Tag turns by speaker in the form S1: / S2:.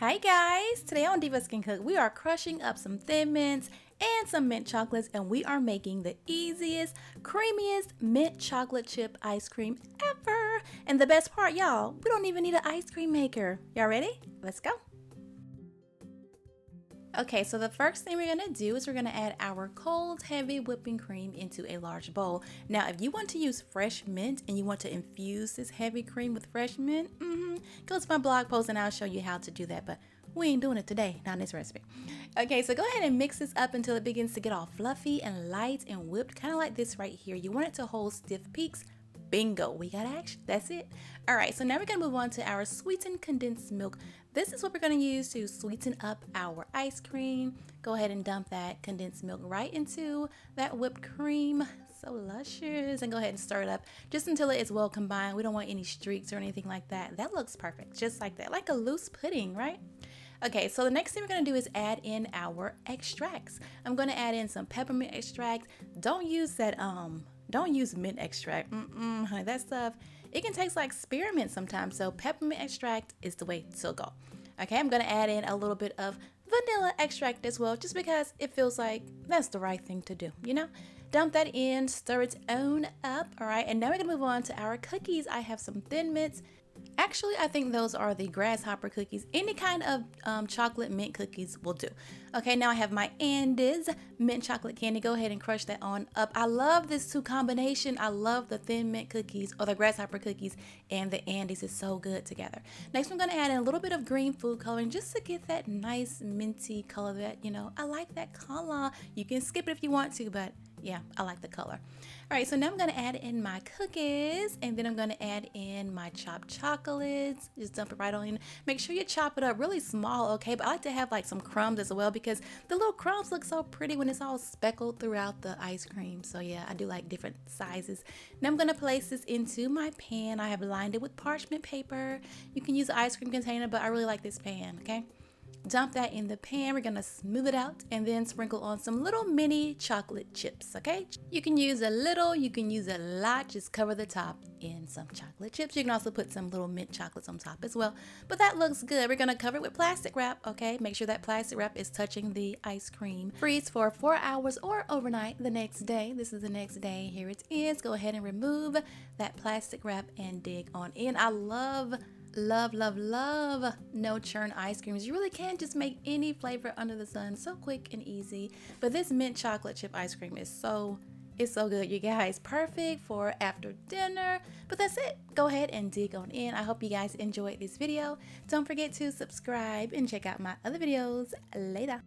S1: Hi guys! Today on Divas Can Cook, we are crushing up some Thin Mints and some mint chocolates, and we are making the easiest, creamiest mint chocolate chip ice cream ever. And the best part, y'all, we don't even need an ice cream maker. Y'all ready? Let's go! Okay, so the first thing we're gonna do is we're gonna add our cold, heavy whipping cream into a large bowl. Now, if you want to use fresh mint and you want to infuse this heavy cream with fresh mint, go to my blog post and I'll show you how to do that, but we ain't doing it today, not in this recipe. Okay, so go ahead and mix this up until it begins to get all fluffy and light and whipped, kind of like this right here. You want it to hold stiff peaks. Bingo, we got action. That's it. All right, so now we're gonna move on to our sweetened condensed milk. This is what we're gonna use to sweeten up our ice cream. Go ahead and dump that condensed milk right into that whipped cream. So luscious. And go ahead and stir it up just until it is well combined. We don't want any streaks or anything like that. That looks perfect, just like that, like a loose pudding, right? Okay, so the next thing we're gonna do is add in our extracts. I'm gonna add in some peppermint extract. Don't use that Don't use mint extract. Honey, that stuff, it can taste like spearmint sometimes. So peppermint extract is the way to go. Okay, I'm gonna add in a little bit of vanilla extract as well, just because it feels like that's the right thing to do, you know? Dump that in, stir it on up, all right? And now we're gonna move on to our cookies. I have some Thin Mints. Actually, I think those are the grasshopper cookies. Any kind of chocolate mint cookies will do. Okay, now I have my Andes mint chocolate candy. Go ahead and crush that on up. I love this two combination. I love the Thin Mint cookies, or the grasshopper cookies, and the Andes is so good together. Next, I'm gonna add in a little bit of green food coloring just to get that nice minty color that, you know, I like that color. You can skip it if you want to, but yeah, I like the color. All right, so now I'm gonna add in my cookies, and then I'm gonna add in my chopped chocolates. Just dump it right on in. Make sure you chop it up really small, okay? But I like to have like some crumbs as well, because the little crumbs look so pretty when it's all speckled throughout the ice cream. So yeah, I do like different sizes. Now I'm gonna place this into my pan. I have lined it with parchment paper. You can use an ice cream container, but I really like this pan, okay? Dump that in the pan. We're gonna smooth it out and then sprinkle on some little mini chocolate chips, okay? You can use a little, you can use a lot, just cover the top in some chocolate chips. You can also put some little mint chocolates on top as well, but that looks good. We're gonna cover it with plastic wrap, okay? Make sure that plastic wrap is touching the ice cream. Freeze for 4 hours or overnight the next day. This is the next day, here it is. Go ahead and remove that plastic wrap and dig on in. I love no churn ice creams. You really can just make any flavor under the sun, so quick and easy. But this mint chocolate chip ice cream is so good, you guys. Perfect for after dinner. But that's it. Go ahead and dig on in. I hope you guys enjoyed this video. Don't forget to subscribe and check out my other videos later.